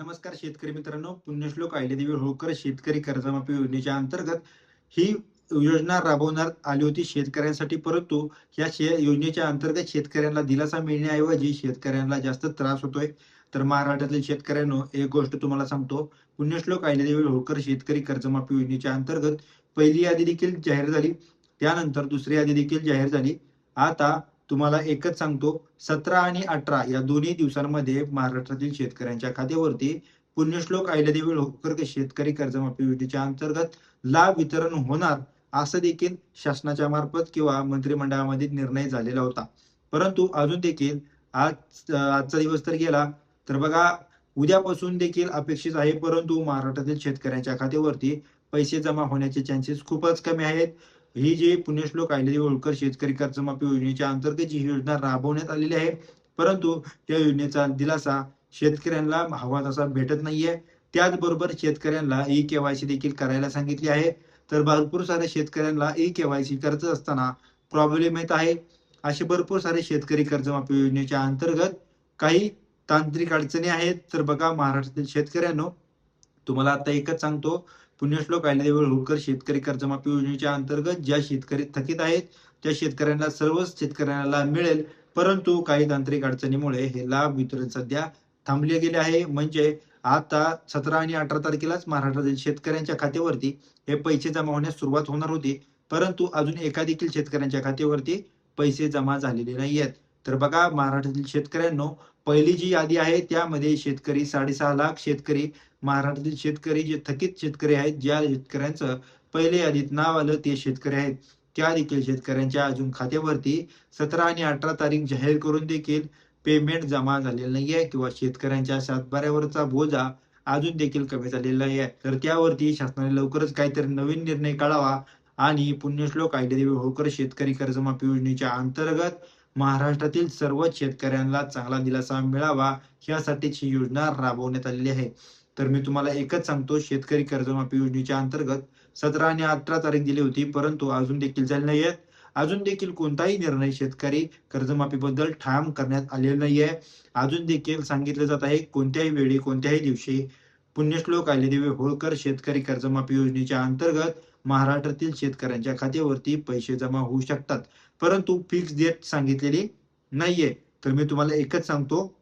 नमस्कार शेतकरी मित्रांनो, पुण्यश्लोक अहिल्यादेवी होळकर शेतकरी कर्जमाफी योजनेच्या अंतर्गत ही योजना राबवण्यात आली होती शेतकऱ्यांसाठी. परंतु या योजनेच्या अंतर्गत शेतकऱ्यांना दिलासा मिळण्याऐवजी शेतकऱ्यांना जास्त त्रास होतोय. तर महाराष्ट्रातील शेतकऱ्यांनो, एक गोष्ट तुम्हाला सांगतो, पुण्यश्लोक अहिल्यादेवी होळकर शेतकरी कर्जमाफी योजनेच्या अंतर्गत पहिली यादी देखील जाहीर झाली. त्यानंतर दुसरी यादी देखील जाहीर झाली. आता तुम्हाला एकच सांगतो, 17 आणि 18 या दोन्ही दिवसांमध्ये महाराष्ट्रातील शेतकऱ्यांच्या खात्यावरती पुण्यश्लोक अहिल्यादेवी होळकर शेतकरी कर्जमाफी योजनेच्या अंतर्गत लाभ वितरण होणार, असं देखील शासनाच्या मार्फत किंवा मंत्रिमंडळामध्ये निर्णय झालेला होता. परंतु अजून देखील आजचा दिवस तर गेला, तर बघा उद्यापासून देखील अपेक्षित आहे, परंतु महाराष्ट्रातील शेतकऱ्यांच्या खात्यावरती पैसे जमा होण्याचे चान्सेस खूपच कमी आहेत. ही जी पुण्यश्लोक अहिल्यादेवी होळकर शेतकरी कर्जमाफी योजनेच्या अंतर्गत जी योजना राबवण्यात आलेली आहे, परंतु त्या योजनेचा दिलासा शेतकऱ्यांना हवा तसा भेटत नाहीये. त्याचबरोबर शेतकऱ्यांना ई-के-वाय-सी देखील करायला सांगितली आहे. तर भरपूर साऱ्या शेतकऱ्यांना ई-के-वाय-सी करायचं असताना प्रॉब्लेम येत आहे. असे भरपूर सारे शेतकरी कर्जमाफी योजनेच्या अंतर्गत काही तांत्रिक अडचणी आहेत. तर बघा महाराष्ट्रातील शेतकऱ्यांनो, तुम्हाला आता एकच सांगतो, पुण्यश्लोक अहिल्यादेवी होळकर शेतकरी कर्जमाफी योजनेच्या अंतर्गत ज्या शेतकरी थकीत आहेत, त्या शेतकऱ्यांना सर्वच शेतकऱ्यांना लाभ मिळेल. परंतु काही तांत्रिक अडचणीमुळे हे लाभ वितरण सध्या थांबले गेले आहे. म्हणजे आता 17 आणि 18 तारखेलाच महाराष्ट्रातील शेतकऱ्यांच्या खात्यावरती हे पैसे जमा होण्यास सुरुवात होणार होती. परंतु अजून एका देखील शेतकऱ्यांच्या खात्यावरती पैसे जमा झालेले नाहीयेत. तर बघा महाराष्ट्रातील शेतकऱ्यांनो, पहिली जी यादी आहे त्यामध्ये शेतकरी 6.5 लाख शेतकरी, महाराष्ट्रातील शेतकरी जे थकीत शेतकरी आहेत, ज्या शेतकऱ्यांचं पहिल्या यादीत नाव आलं ते शेतकरी आहेत, त्या देखील शेतकऱ्यांच्या अजून खात्यावरती 17 आणि 18 तारीख जाहीर करून देखील पेमेंट जमा झालेलं नाहीये किंवा शेतकऱ्यांच्या सातबाऱ्यावरचा बोजा अजून देखील कमी झालेला नाहीये. तर त्यावरती शासनाने लवकरच काहीतरी नवीन निर्णय काढावा आणि पुण्यश्लोक अहिल्यादेवी होळकर शेतकरी कर्जमाफी योजनेच्या अंतर्गत महाराष्ट्रातील सर्वच शेतकऱ्यांना चांगला दिलासा मिळावा, यासाठीच ही योजना राबवण्यात आलेली आहे. तर मी तुम्हाला एकच सांगतो, शेतकरी कर्जमाफी योजनेच्या अंतर्गत 17 आणि 18 तारीख दिली होती, परंतु अजून देखील झाले नाहीयेत. अजून देखील कोणताही निर्णय शेतकरी कर्जमाफीबद्दल ठाम करण्यात आलेला नाहीये. अजून देखील सांगितलं जात आहे, कोणत्याही वेळी, कोणत्याही दिवशी पुण्यश्लोक अहिल्यादेवी होळकर शेतकरी कर्जमाफी योजनेच्या अंतर्गत महाराष्ट्रातील शेतकऱ्यांच्या खात्यावरती पैसे जमा होऊ शकतात. परंतु फिक्स डेट सांगितलेली नाहीये. तर मी तुम्हाला एकच सांगतो,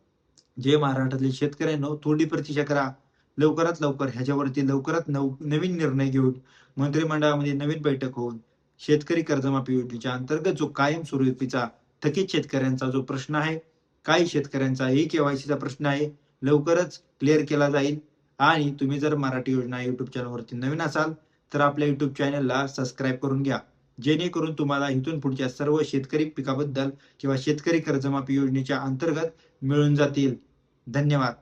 जे महाराष्ट्रातील शेतकऱ्यांनो, थोडी प्रतीक्षा करा. लवकरात लवकर ह्याच्यावरती लवकरात नवीन निर्णय घेऊन मंत्रिमंडळामध्ये नवीन बैठक होऊन शेतकरी कर्जमाफी योजनेच्या अंतर्गत जो कायमस्वरूपीचा थकीत शेतकऱ्यांचा जो प्रश्न आहे, काही शेतकऱ्यांचा ई-के-वाय-सीचा प्रश्न आहे, लवकरच क्लिअर केला जाईल. आणि तुम्ही जर मराठी योजना YouTube चॅनलवरती नवीन असाल, तर आपल्या YouTube चॅनलला सबस्क्राईब करून घ्या. जेणेकरून तुम्हाला इथून पुढच्या सर्व शेतकरी पिकाबद्दल किंवा शेतकरी कर्जमाफी योजनेच्या अंतर्गत मिळून जातील. धन्यवाद.